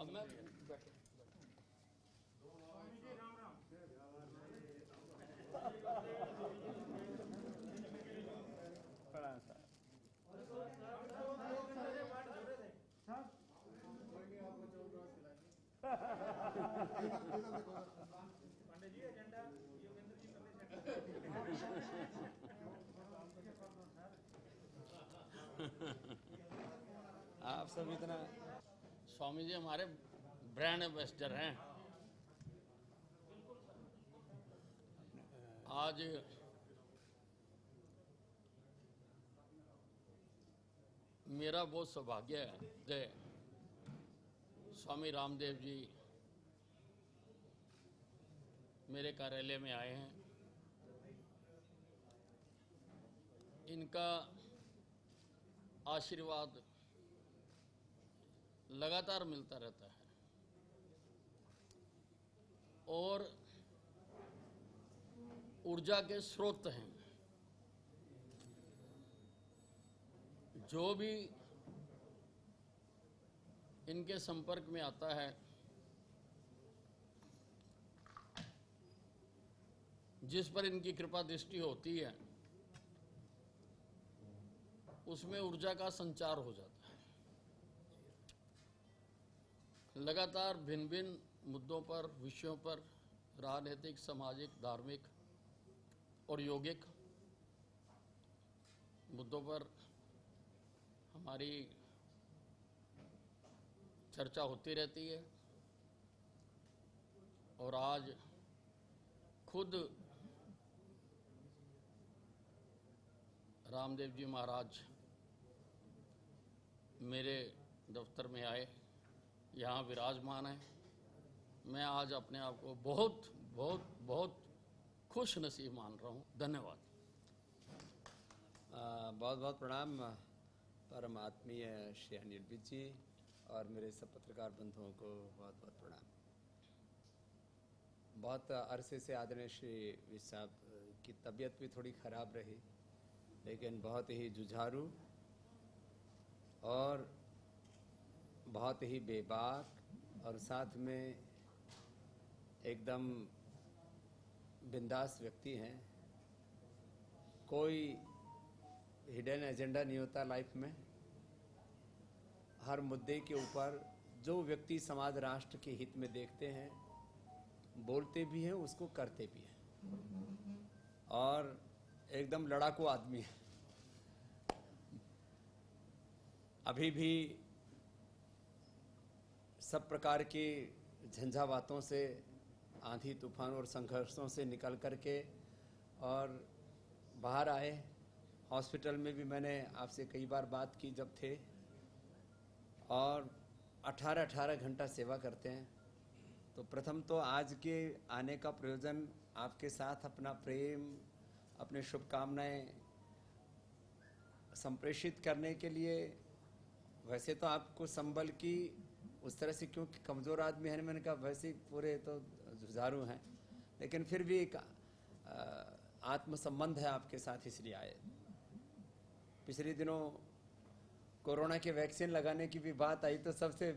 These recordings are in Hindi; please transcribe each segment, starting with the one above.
अब मैं बैठे आप सब इतना। स्वामी जी हमारे ब्रांड एम्बेसडर हैं। आज मेरा बहुत सौभाग्य है, स्वामी रामदेव जी मेरे कार्यालय में आए हैं। इनका आशीर्वाद लगातार मिलता रहता है और ऊर्जा के स्रोत हैं। जो भी इनके संपर्क में आता है, जिस पर इनकी कृपा दृष्टि होती है, उसमें ऊर्जा का संचार हो जाता है। लगातार भिन्न भिन्न मुद्दों पर, विषयों पर, राजनीतिक, सामाजिक, धार्मिक और यौगिक मुद्दों पर हमारी चर्चा होती रहती है। और आज खुद रामदेव जी महाराज मेरे दफ्तर में आए, यहाँ विराजमान है। मैं आज अपने आप को बहुत बहुत बहुत खुश नसीब मान रहा हूँ। धन्यवाद। बहुत बहुत प्रणाम परम आत्मीय श्री अनिल विज जी और मेरे सब पत्रकार बंधुओं को बहुत बहुत प्रणाम। बहुत अरसे से आदरणीय श्री विज साहब की तबीयत भी थोड़ी ख़राब रही, लेकिन बहुत ही जुझारू और बहुत ही बेबाक और साथ में एकदम बिंदास व्यक्ति हैं। कोई हिडन एजेंडा नहीं होता लाइफ में। हर मुद्दे के ऊपर जो व्यक्ति समाज राष्ट्र के हित में देखते हैं, बोलते भी हैं, उसको करते भी हैं और एकदम लड़ाकू आदमी है। अभी भी सब प्रकार की झंझावातों से, आंधी तूफान और संघर्षों से निकल करके और बाहर आए। हॉस्पिटल में भी मैंने आपसे कई बार बात की जब थे, और 18-18 घंटा सेवा करते हैं। तो प्रथम तो आज के आने का प्रयोजन आपके साथ अपना प्रेम, अपने शुभकामनाएं संप्रेषित करने के लिए। वैसे तो आपको संबल की उस तरह से, क्योंकि कमज़ोर आदमी है, मैंने कहा वैसे पूरे तो जुझारू हैं, लेकिन फिर भी एक आत्म संबंध है आपके साथ, इसलिए आए। पिछले दिनों कोरोना के वैक्सीन लगाने की भी बात आई, तो सबसे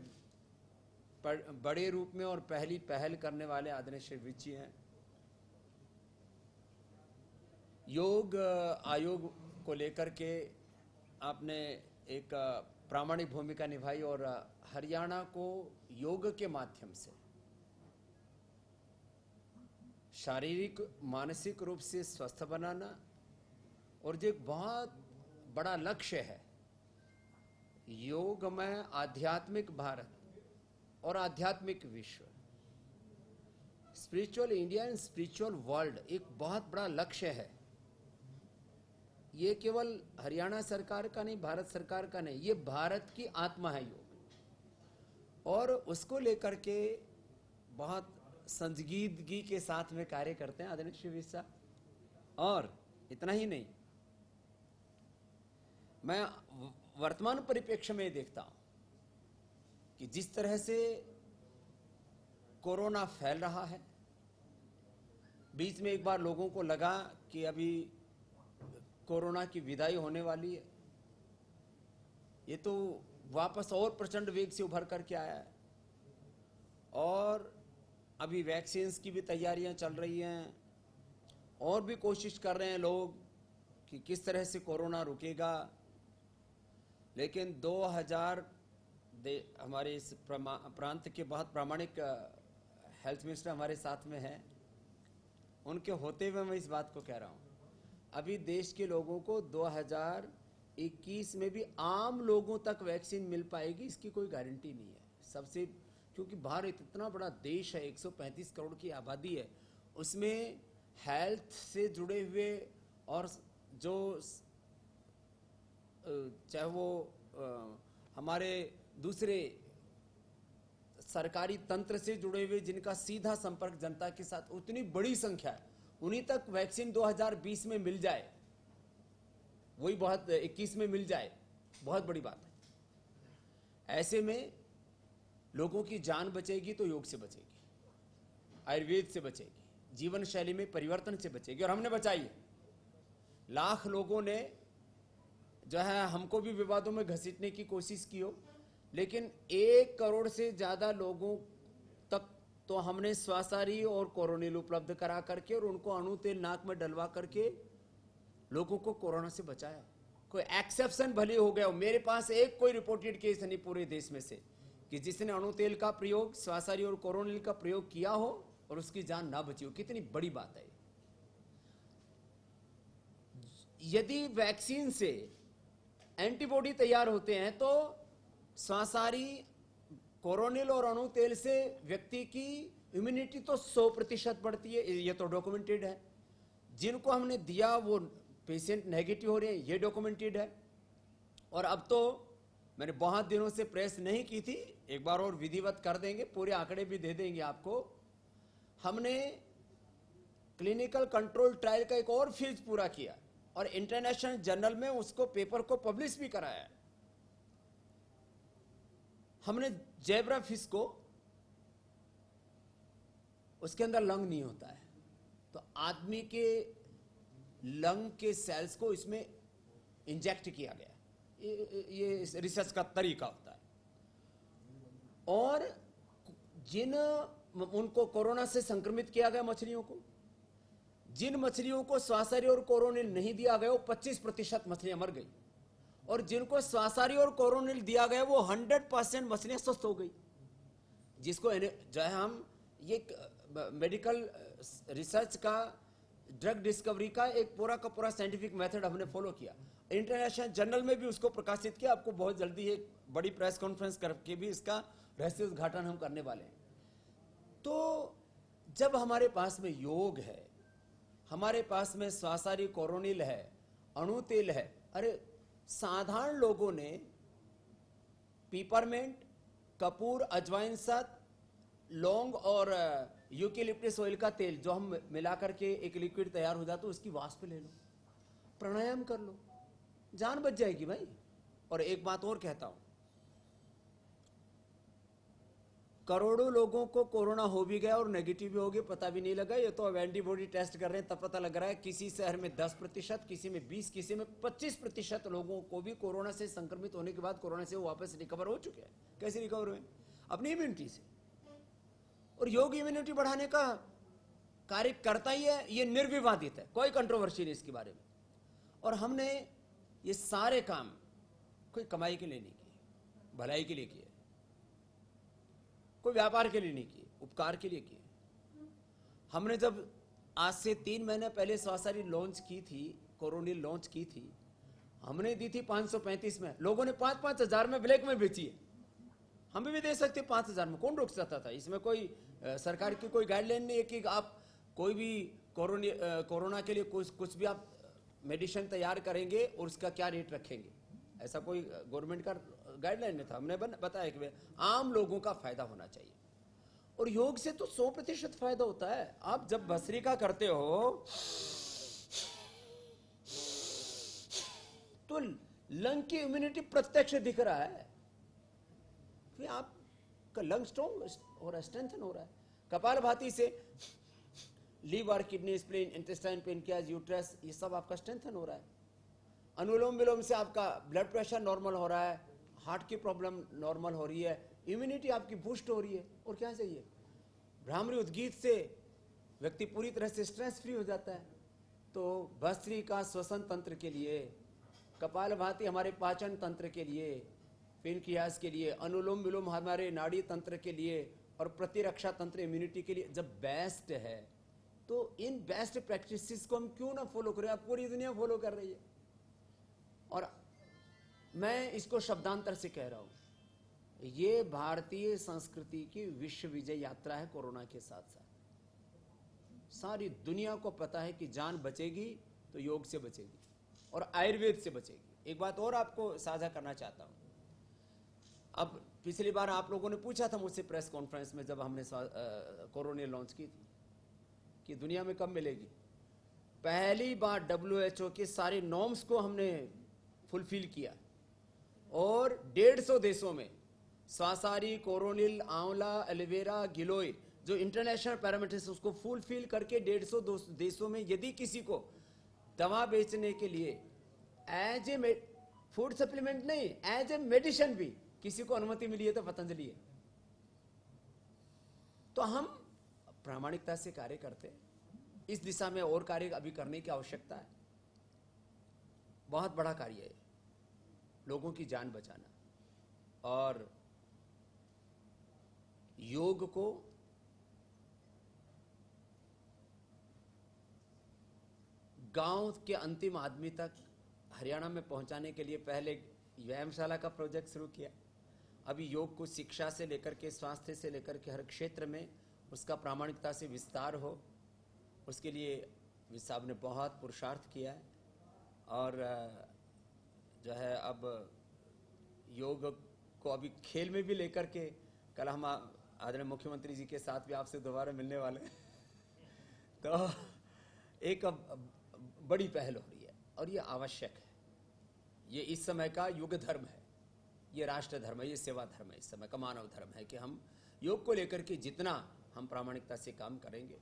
बड़े रूप में और पहली पहल करने वाले आदरणीय श्री विज जी हैं। योग आयोग को लेकर के आपने एक प्रामाणिक भूमिका निभाई और हरियाणा को योग के माध्यम से शारीरिक मानसिक रूप से स्वस्थ बनाना, और जो एक बहुत बड़ा लक्ष्य है, योगमय आध्यात्मिक भारत और आध्यात्मिक विश्व, spiritual India and spiritual world, एक बहुत बड़ा लक्ष्य है। ये केवल हरियाणा सरकार का नहीं, भारत सरकार का नहीं, ये भारत की आत्मा है योग। और उसको लेकर के बहुत संजीदगी के साथ में कार्य करते हैं आदरणीय श्री विज साहब। और इतना ही नहीं, मैं वर्तमान परिप्रेक्ष्य में देखता हूं कि जिस तरह से कोरोना फैल रहा है, बीच में एक बार लोगों को लगा कि अभी कोरोना की विदाई होने वाली है, ये तो वापस और प्रचंड वेग से उभर करके आया है। अभी वैक्सीन्स की भी तैयारियां चल रही हैं और भी कोशिश कर रहे हैं लोग कि किस तरह से कोरोना रुकेगा। लेकिन 2000 हमारे इस प्रांत के बहुत प्रामाणिक हेल्थ मिनिस्टर हमारे साथ में हैं, उनके होते हुए मैं इस बात को कह रहा हूं, अभी देश के लोगों को 2021 में भी आम लोगों तक वैक्सीन मिल पाएगी इसकी कोई गारंटी नहीं है। सबसे क्योंकि भारत इतना बड़ा देश है, 135 करोड़ की आबादी है, उसमें हेल्थ से जुड़े हुए और जो चाहे वो हमारे दूसरे सरकारी तंत्र से जुड़े हुए जिनका सीधा संपर्क जनता के साथ उतनी बड़ी संख्या है, उन्हीं तक वैक्सीन 2020 में मिल जाए, वही बहुत 21 में मिल जाए, बहुत बड़ी बात है। ऐसे में लोगों की जान बचेगी तो योग से बचेगी, आयुर्वेद से बचेगी, जीवन शैली में परिवर्तन से बचेगी, और हमने बचाई है। लाख लोगों ने जो है हमको भी विवादों में घसीटने की कोशिश की हो, लेकिन 1 करोड़ से ज्यादा लोगों तक तो हमने स्वासारी और कोरोनिल उपलब्ध करा करके और उनको अणु तेल नाक में डलवा करके लोगों को कोरोना से बचाया। कोई एक्सेप्शन भले हो गया हो, मेरे पास एक कोई रिपोर्टेड केस नहीं पूरे देश में से कि जिसने अणु तेल का प्रयोग, स्वासारी और कोरोनिल का प्रयोग किया हो और उसकी जान ना बची हो। कितनी बड़ी बात है। यदि वैक्सीन से एंटीबॉडी तैयार होते हैं तो स्वासारी, कोरोनिल और अणु तेल से व्यक्ति की इम्यूनिटी तो 100% बढ़ती है, ये तो डॉक्यूमेंटेड है। जिनको हमने दिया वो पेशेंट नेगेटिव हो रहे हैं, ये डॉक्यूमेंटेड है। और अब तो मैंने बहुत दिनों से प्रेस नहीं की थी, एक बार और विधिवत कर देंगे, पूरे आंकड़े भी दे देंगे आपको। हमने क्लिनिकल कंट्रोल ट्रायल का एक और फेज पूरा किया और इंटरनेशनल जर्नल में उसको पेपर को पब्लिश भी कराया। हमने जेब्रा फिश को, उसके अंदर लंग नहीं होता है, तो आदमी के लंग के सेल्स को इसमें इंजेक्ट किया गया। ये रिसर्च का तरीका होता है। और जिन उनको कोरोना से संक्रमित किया गया मछलियों को, जिन मछलियों को स्वासारी और कोरोनिल नहीं दिया गया वो 25% मछलियां मर गई, और जिनको स्वासारी और कोरोनिल दिया गया वो 100% मछलियां स्वस्थ हो गई। जिसको जो है हम ये मेडिकल रिसर्च का, ड्रग डिस्कवरी का एक पूरा का पूरा साइंटिफिक मेथड हमने फॉलो किया। इंटरनेशनल जर्नल में भी उसको प्रकाशित किया। आपको बहुत जल्दी एक बड़ी प्रेस कॉन्फ्रेंस करके भी इसका रहस्य उद्घाटन हम करने वाले हैं। तो जब हमारे पास में योग है, हमारे पास में स्वासारी कोरोनिल है, अणु तेल है, अरे साधारण लोगों ने पीपरमेंट, कपूर, अजवाइन साथ, लौंग और यूकेलिप्टस ऑयल का तेल जो हम मिला करके एक लिक्विड तैयार हो जाता है, उसकी वाष्प ले लो, प्राणायाम कर लो, जान बच जाएगी भाई। और एक बात और कहता हूं, करोड़ों लोगों को कोरोना हो भी गया और नेगेटिव भी हो गया, पता भी नहीं लगा। ये तो अब एंटीबॉडी टेस्ट कर रहे हैं तब पता लग रहा है। किसी शहर में 10%, किसी में 20%, किसी में 25% लोगों को भी कोरोना से संक्रमित होने के बाद कोरोना से वो वापस रिकवर हो चुके हैं। कैसे रिकवर हुए? अपनी इम्यूनिटी से। और योग इम्यूनिटी बढ़ाने का कार्य करता ही है, ये निर्विवादित है, कोई कंट्रोवर्सी नहीं इसके बारे में। और हमने ये सारे काम कोई कमाई के लिए नहीं किए, भलाई के लिए किए, कोई व्यापार के लिए नहीं किए, उपकार के लिए किए। हमने जब आज से 3 महीने पहले स्वासारी लॉन्च की थी, कोरोनिल लॉन्च की थी, हमने दी थी 535 में, लोगों ने 5-5 हजार में ब्लैक में बेची है। हम भी दे सकते 5,000 में, कौन रोक सकता था? इसमें कोई सरकार की कोई गाइडलाइन नहीं है कि आप कोई भी कोरोना के लिए कुछ भी आप मेडिसिन तैयार करेंगे और उसका क्या रेट रखेंगे, ऐसा कोई गवर्नमेंट का गाइडलाइन नहीं था। हमने बताया कि आम लोगों का फायदा होना चाहिए। और योग से तो 100% फायदा होता है। आप जब भस्त्रिका करते हो तो लंग की इम्यूनिटी प्रत्यक्ष दिख रहा है, फिर आपका लंग स्ट्रॉन्ग हो रहा है, स्ट्रेंथन हो रहा है। कपालभाति से liver, kidney, spleen, intestine, pancreas, uterus, ये सब आपका स्ट्रेंथन हो रहा है। अनुलोम विलोम से आपका ब्लड प्रेशर नॉर्मल हो रहा है, हार्ट की प्रॉब्लम नॉर्मल हो रही है, इम्यूनिटी आपकी बूस्ट हो रही है। और क्या चाहिए? भ्रामरी उद्गीत से व्यक्ति पूरी तरह से स्ट्रेस फ्री हो जाता है। तो भस्त्रिका श्वसन तंत्र के लिए, कपालभाति हमारे पाचन तंत्र के लिए, पेनक्रियास के लिए, अनुलोम विलोम हमारे नाड़ी तंत्र के लिए, और प्रतिरक्षा तंत्र इम्यूनिटी के लिए जब बेस्ट है, तो इन बेस्ट प्रैक्टिसेस को हम क्यों ना फॉलो करें। अब पूरी दुनिया फॉलो कर रही है, और मैं इसको शब्दांतर से कह रहा हूं, ये भारतीय संस्कृति की विश्व विजय यात्रा है। कोरोना के साथ साथ सारी दुनिया को पता है कि जान बचेगी तो योग से बचेगी और आयुर्वेद से बचेगी। एक बात और आपको साझा करना चाहता हूं। अब पिछली बार आप लोगों ने पूछा था मुझसे प्रेस कॉन्फ्रेंस में, जब हमने कोरोना लॉन्च की थी, कि दुनिया में कब मिलेगी। पहली बार WHO के सारे नॉर्म्स को हमने फुलफिल किया, और 150 देशों में स्वासारी, कोरोनिल, आंवला, एलोवेरा, गिलोय, जो इंटरनेशनल पैरामीटर्स उसको फुलफिल करके 150 देशों में यदि किसी को दवा बेचने के लिए एज ए फूड सप्लीमेंट नहीं, एज ए मेडिसिन भी किसी को अनुमति मिली है तो पतंजलि है। तो हम प्रामाणिकता से कार्य करते हैं। इस दिशा में और कार्य अभी करने की आवश्यकता है। बहुत बड़ा कार्य है लोगों की जान बचाना, और योग को गांव के अंतिम आदमी तक हरियाणा में पहुंचाने के लिए पहले व्यायामशाला का प्रोजेक्ट शुरू किया। अभी योग को शिक्षा से लेकर के, स्वास्थ्य से लेकर के हर क्षेत्र में उसका प्रामाणिकता से विस्तार हो, उसके लिए विस साहब ने बहुत पुरुषार्थ किया है। और जो है अब योग को अभी खेल में भी लेकर के, कल हम आदरणीय मुख्यमंत्री जी के साथ भी आपसे दोबारा मिलने वाले हैं। तो एक बड़ी पहल हो रही है, और ये आवश्यक है। ये इस समय का युग धर्म है, ये राष्ट्र धर्म है, ये सेवा धर्म है, इस समय का मानव धर्म है कि हम योग को लेकर के जितना हम प्रामाणिकता से काम करेंगे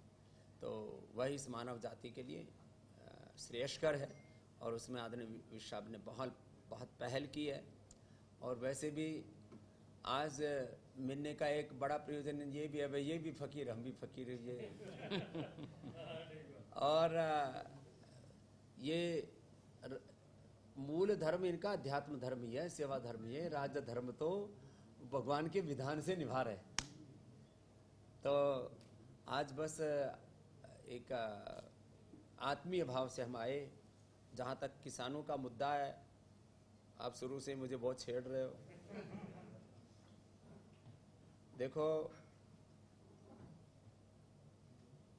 तो वह इस मानव जाति के लिए श्रेयस्कर है। और उसमें आदरणीय विस साहब ने बहुत पहल की है। और वैसे भी आज मिलने का एक बड़ा प्रयोजन ये भी है, भाई ये भी फकीर, हम भी फकीर, ये और ये मूल धर्म इनका अध्यात्म धर्म ही है, सेवा धर्म ही है। राज्य धर्म तो भगवान के विधान से निभा रहे। तो आज बस एक आत्मीय भाव से हम आए। जहाँ तक किसानों का मुद्दा है, आप शुरू से मुझे बहुत छेड़ रहे हो। देखो,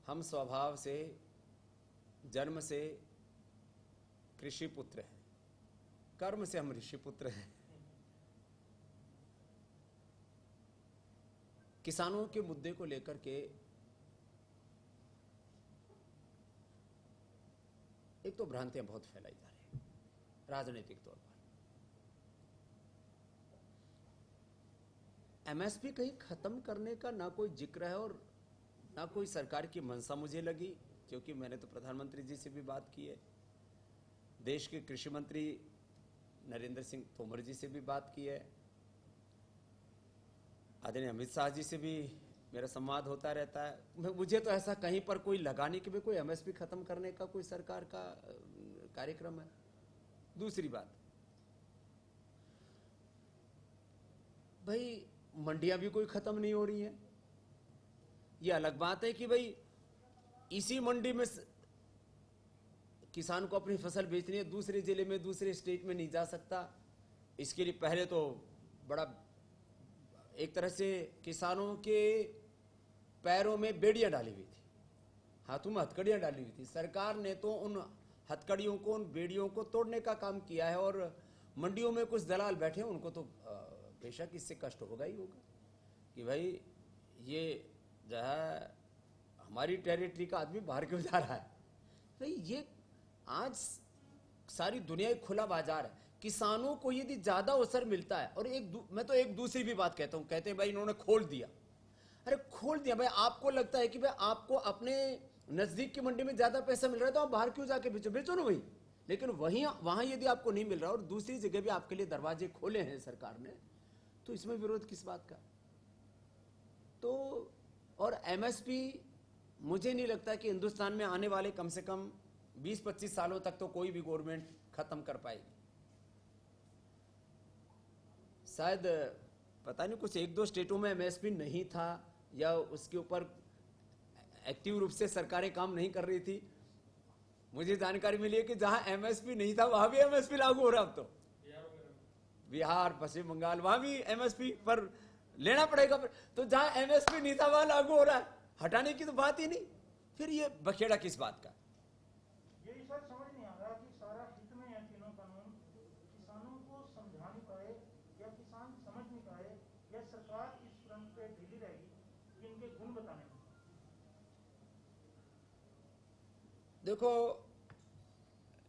हम स्वभाव से, जन्म से कृषि पुत्र हैं, कर्म से हम ऋषि पुत्र हैं। किसानों के मुद्दे को लेकर के एक तो भ्रांतियां बहुत फैलाई जा रही है राजनीतिक तौर पर। MSP कहीं खत्म करने का ना कोई जिक्र है और ना कोई सरकार की मंशा मुझे लगी, क्योंकि मैंने तो प्रधानमंत्री जी से भी बात की है, देश के कृषि मंत्री नरेंद्र सिंह तोमर जी से भी बात की है, आदरणीय अमित शाह जी से भी मेरा संवाद होता रहता है। मुझे तो ऐसा कहीं पर कोई लगाने के भी कोई MSP खत्म करने का कोई सरकार का कार्यक्रम है। दूसरी बात, भाई मंडियां भी कोई खत्म नहीं हो रही हैं। ये अलग बात है कि भाई इसी मंडी में किसान को अपनी फसल बेचनी है, दूसरे जिले में, दूसरे स्टेट में नहीं जा सकता। इसके लिए पहले तो बड़ा एक तरह से किसानों के पैरों में बेड़ियां डाली हुई थी, हाथों में हथकड़ियां डाली हुई थी। सरकार ने तो उन हथकड़ियों को, उन बेड़ियों को तोड़ने का काम किया है। और मंडियों में कुछ दलाल बैठे हैं, उनको तो बेशक इससे कष्ट होगा ही होगा कि भाई ये जो है हमारी टेरिटरी का आदमी बाहर क्यों जा रहा है। भाई ये आज सारी दुनिया एक खुला बाजार है। किसानों को यदि ज्यादा अवसर मिलता है, और मैं तो एक दूसरी भी बात कहता हूं, कहते हैं भाई इन्होंने खोल दिया। अरे खोल दिया भाई, आपको लगता है कि भाई आपको अपने नजदीक की मंडी में ज्यादा पैसा मिल रहा है तो आप बाहर क्यों जाके बेचो ना भाई। लेकिन वहां यदि आपको नहीं मिल रहा और दूसरी जगह भी आपके लिए दरवाजे खोले हैं सरकार ने, तो इसमें विरोध किस बात का। तो और एमएसपी मुझे नहीं लगता कि हिंदुस्तान में आने वाले कम से कम 20-25 सालों तक तो कोई भी गवर्नमेंट खत्म कर पाएगी। शायद पता नहीं कुछ 1-2 स्टेटों में एमएसपी नहीं था या उसके ऊपर एक्टिव रूप से सरकारें काम नहीं कर रही थी। मुझे जानकारी मिली है कि जहां एमएसपी नहीं था वहां भी एमएसपी लागू हो रहा। अब तो बिहार, पश्चिम बंगाल, वहां भी एमएसपी पर लेना पड़ेगा। तो जहां एमएसपी नहीं था वहां लागू हो रहा है, हटाने की तो बात ही नहीं। फिर ये बखेड़ा किस बात का? यही सर समझ नहीं आ रहा कि सारा हित में है तीनों कानून, किसानों को समझा नहीं पाए या किसान समझ नहीं पाए या सरकार इस फ्रंट पे ढीली रहेगी कि इनके गुण बताने में। देखो,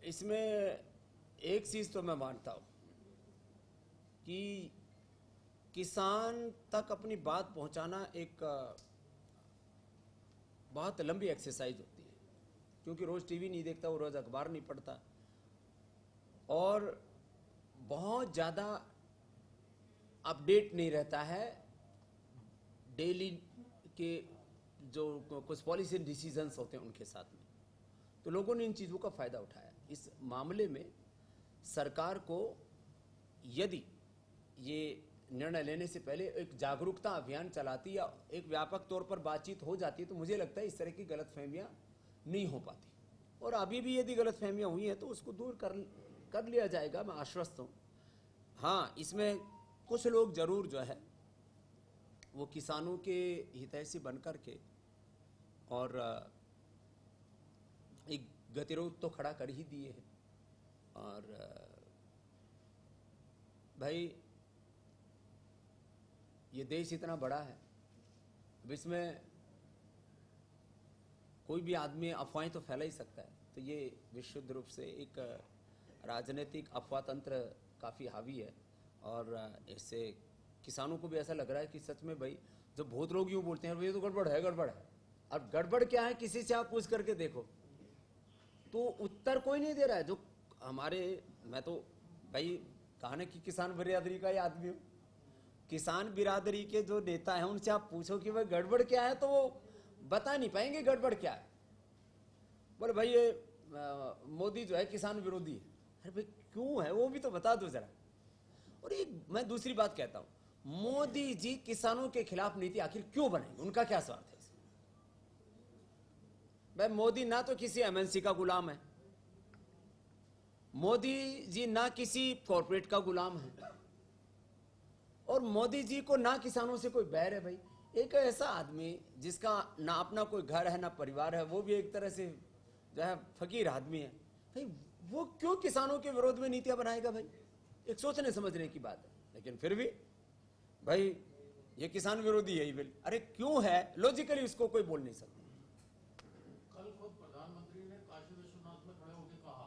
इसमें एक चीज तो मैं मानता हूं कि किसान तक अपनी बात पहुंचाना एक बहुत लंबी एक्सरसाइज होती है, क्योंकि रोज टीवी नहीं देखता, वो रोज अखबार नहीं पढ़ता और बहुत ज्यादा अपडेट नहीं रहता है डेली के जो कुछ पॉलिसी डिसीजंस होते हैं उनके साथ में। तो लोगों ने इन चीजों का फायदा उठाया। इस मामले में सरकार को यदि ये निर्णय लेने से पहले एक जागरूकता अभियान चलाती या एक व्यापक तौर पर बातचीत हो जाती तो मुझे लगता है इस तरह की गलतफहमियां नहीं हो पाती। और अभी भी यदि गलतफहमियां हुई हैं तो उसको दूर कर लिया जाएगा, मैं आश्वस्त हूं। हाँ, इसमें कुछ लोग जरूर जो है वो किसानों के हितैषी बनकर के और एक गतिरोध तो खड़ा कर ही दिए हैं। और भाई, ये देश इतना बड़ा है, अब इसमें कोई भी आदमी अफवाहें तो फैला ही सकता है। तो ये विशुद्ध रूप से एक राजनीतिक अफवाह तंत्र काफ़ी हावी है और इससे किसानों को भी ऐसा लग रहा है कि सच में भाई, जो बहुत लोग यूँ बोलते हैं ये तो गड़बड़ है, गड़बड़ है। अब गड़बड़ क्या है किसी से आप पूछ करके देखो तो उत्तर कोई नहीं दे रहा है। जो हमारे, मैं तो भाई कहा ना कि किसान बिरादरी का ही आदमी हूँ, किसान बिरादरी के जो नेता हैं उनसे आप पूछो कि भाई गड़बड़ क्या है तो वो बता नहीं पाएंगे गड़बड़ क्या है। बोले भाई ये मोदी जो है किसान विरोधी है। अरे भाई क्यों है वो भी तो बता दो जरा। और एक मैं दूसरी बात कहता हूं, मोदी जी किसानों के खिलाफ नीति आखिर क्यों बनाएंगे? उनका क्या स्वार्थ है? भाई मोदी ना तो किसी एमएनसी का गुलाम है, मोदी जी ना किसी कॉर्पोरेट का गुलाम है और मोदी जी को ना किसानों से कोई बैर है। भाई एक ऐसा आदमी जिसका ना अपना कोई घर है ना परिवार है, वो भी एक तरह से जो है फकीर आदमी है, भाई वो क्यों किसानों के विरोध में नीतियां बनाएगा? भाई एक सोचने समझने की बात है। लेकिन फिर भी भाई ये किसान विरोधी है ही बिल। अरे क्यों है? लॉजिकली उसको कोई बोल नहीं सकता। कल खुद प्रधानमंत्री ने काशी विश्वनाथ में खड़े होकर कहा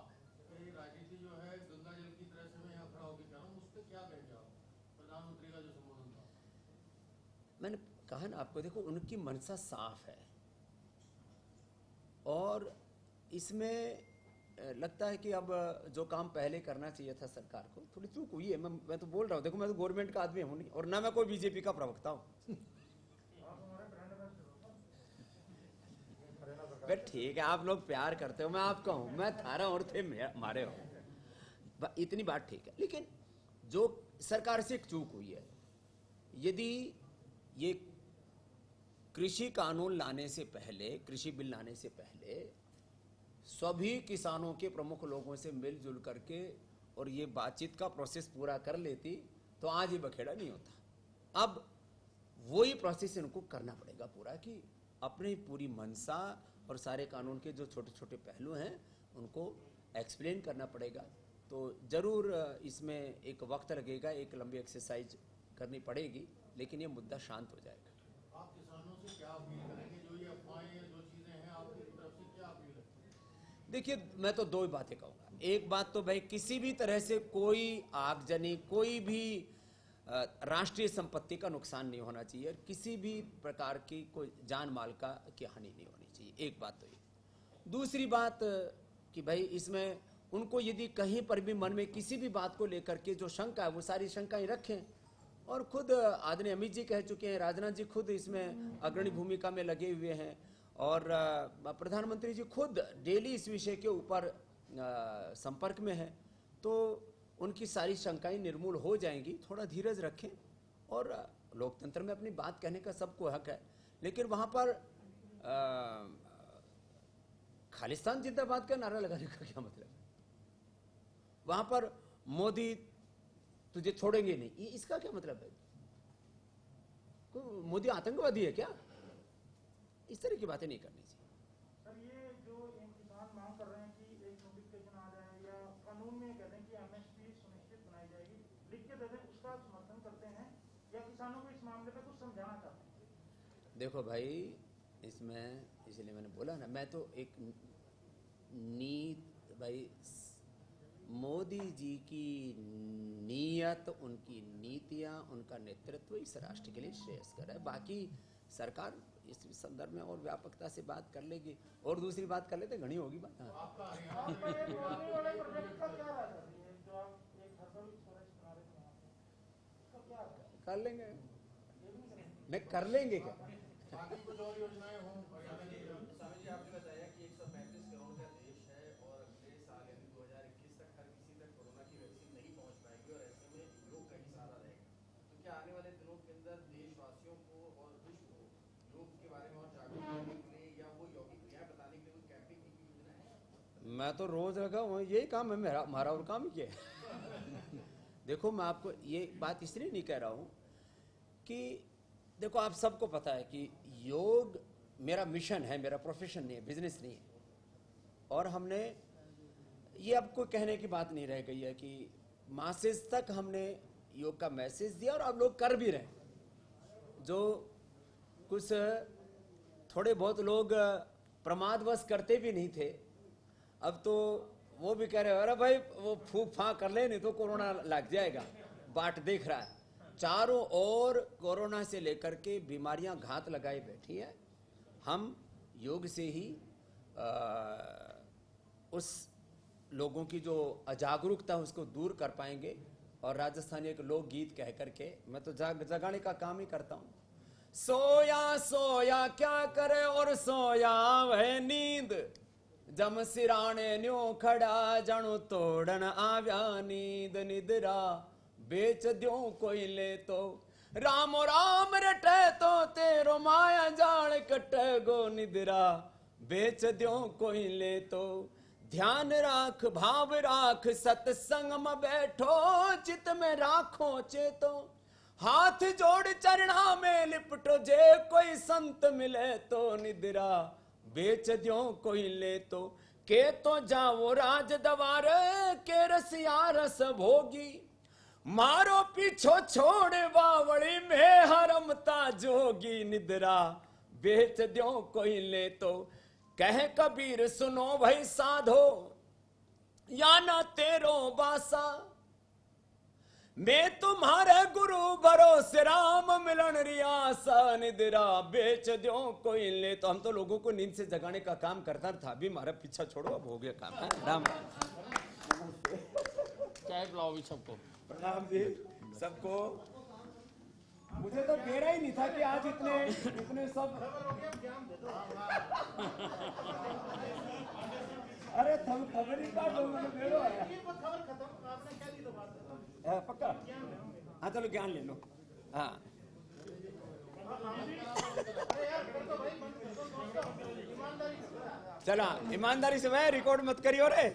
कि राजनीति जो है गंगा जल की तरह से मैं यहाँ खड़ा होकर कह रहा हूँ, उस पर क्या कहेंगे आप? प्रधानमंत्री का जो संबोधन था, मैंने कहा ना आपको, देखो उनकी मनसा साफ है और इसमें लगता है कि अब जो काम पहले करना चाहिए था सरकार को, थोड़ी चूक हुई है। मैं तो बोल रहा हूँ, देखो मैं तो गवर्नमेंट का आदमी हूँ नहीं और ना मैं कोई बीजेपी का प्रवक्ता हूँ। ठीक है, आप लोग प्यार करते हो, मैं आपका हूं, मैं थारा और थे मारे हो, इतनी बात ठीक है। लेकिन जो सरकार से एक चूक हुई है, यदि ये कृषि कानून लाने से पहले, कृषि बिल लाने से पहले सभी किसानों के प्रमुख लोगों से मिलजुल करके और ये बातचीत का प्रोसेस पूरा कर लेती तो आज ये बखेड़ा नहीं होता। अब वही प्रोसेस इनको करना पड़ेगा पूरा, कि अपनी पूरी मनसा और सारे कानून के जो छोटे छोटे पहलू हैं उनको एक्सप्लेन करना पड़ेगा। तो जरूर इसमें एक वक्त लगेगा, एक लंबी एक्सरसाइज करनी पड़ेगी, लेकिन ये मुद्दा शांत हो जाएगा। आप किसानों से क्या अपील करेंगे? जो ये अफवाहें या जो चीजें हैं, आपकी तरफ से क्या अपील है? देखिए, मैं तो दो ही बातें कहूँगा। एक बात तो भाई, किसी भी तरह से कोई आगजनी, कोई भी राष्ट्रीय संपत्ति का नुकसान नहीं होना चाहिए और किसी भी प्रकार की कोई जान माल की हानि नहीं होनी चाहिए। एक बात तो ये। दूसरी बात कि भाई इसमें उनको यदि कहीं पर भी मन में किसी भी बात को लेकर के जो शंका है वो सारी शंकाएं रखें और खुद आदरणीय अमित जी कह चुके हैं, राजनाथ जी खुद इसमें अग्रणी भूमिका में लगे हुए हैं, और प्रधानमंत्री जी खुद डेली इस विषय के ऊपर संपर्क में है, तो उनकी सारी शंकाएं निर्मूल हो जाएंगी। थोड़ा धीरज रखें, और लोकतंत्र में अपनी बात कहने का सबको हक है, लेकिन वहां पर खालिस्तान जिंदाबाद का नारा लगाने का क्या मतलब है? वहां पर मोदी तुझे छोड़ेंगे नहीं, ये इसका क्या मतलब है? मोदी आतंकवादी है क्या? इस तरह की बातें नहीं करनी चाहिए। सर, ये जो किसान मांग कर रहे हैं कि एक नोटिफिकेशन आ जाए या कानून में कह दें कि एमएसपी सुनिश्चित बनाई जाएगी, लिख के दे दें, उसका समर्थन करते हैं या किसानों को इस मामले पे कुछ समझाना चाहते हैं? देखो भाई, इसमें इसलिए मैंने बोला ना, मैं तो एक नीत भाई, मोदी जी की नीयत, उनकी नीतियां, उनका नेतृत्व इस राष्ट्र के लिए श्रेयस्कर है। बाकी सरकार इस संदर्भ में और व्यापकता से बात कर लेगी, और दूसरी बात कर लेते, घनी होगी बात। आपका ये पुराने वाले प्रोजेक्ट का क्या राज है? ये जो आप एक हर्बल फॉरेस्ट बना रहे थे वहाँ पे, उसका क्या राज है? कर लेंगे, नहीं कर लेंगे क्या? बाकी कुछ और योजनाएं हों। स्वामी जी, आपने बताया कि 135 करोड़ का देश है और अगले साल यानी 2021 तक हर किसी तक कोरोना की वैक्सीन नहीं पहुंच पाएगी, और ऐसे में योग का ही सहारा रहेगा। तो क्या आने वाले दिनों के अंदर देशवासियों को और विश्व को योग के बारे में और जागरूक करने के लिए या वो योगिक क्रिया बताने के लिए कोई कैंपिंग की योजना है? मैं तो रोज लगा हूँ, यही काम है मेरा, हमारा और काम ही क्या है? देखो, मैं आपको ये बात इसलिए नहीं कह रहा हूँ कि देखो, आप सबको पता है कि योग मेरा मिशन है, मेरा प्रोफेशन नहीं है, बिजनेस नहीं है। और हमने ये अब कोई कहने की बात नहीं रह गई है कि मासेस तक हमने योग का मैसेज दिया, और आप लोग कर भी रहे। जो कुछ थोड़े बहुत लोग प्रमादवश करते भी नहीं थे, अब तो वो भी कह रहे, अरे भाई वो फूक फाक कर ले, नहीं तो कोरोना लग जाएगा। बाट देख रहा है, चारों ओर कोरोना से लेकर के बीमारियां घात लगाए बैठी है। हम योग से ही उस लोगों की जो अजागरूकता है उसको दूर कर पाएंगे। और राजस्थानी एक लोकगीत कह करके मैं तो जगाने का काम ही करता हूँ। सोया सोया क्या करे और सोया वह नींद, जम सिराने न्यो खड़ा जणु तोड़न आव्या नींद निद्रा, बेच द्यो कोई ले तो राम राम रटे तो तेरो माया जाल कटे गो निद्रा, बेच द्यो कोई ले तो ध्यान राख भाव राख सत्संग में बैठो चित में राखो चेतो, हाथ जोड़ चरणा में लिपटो जे कोई संत मिले तो निद्रा, बेच द्यो कोई ले तो के तो जाओ राज दवार के रसिया रस भोगी, मारो पीछो छोड़ बावड़ी में हरमता जोगी निद्रा, बेच द्यो कोई ले तो कह कबीर सुनो भाई साधो या ना तेरो बासा, मैं तुम्हारे गुरु भरोसे राम मिलन रियासा निद्रा, बेच दो कोई ले तो। हम तो लोगों को नींद से जगाने का काम करता था, अभी हमारा पीछा छोड़ो, अब हो गया काम। राम चाय पिलाओ भी सबको। प्रणाम जी सबको। मुझे तो घेरा ही नहीं था कि आज इतने सब अरे तुम खबर ही काटो, मैंने भेड़ो आया पक्का। हाँ चलो ज्ञान ले लो। हाँ चला ईमानदारी से, मैं रिकॉर्ड मत करियो रे।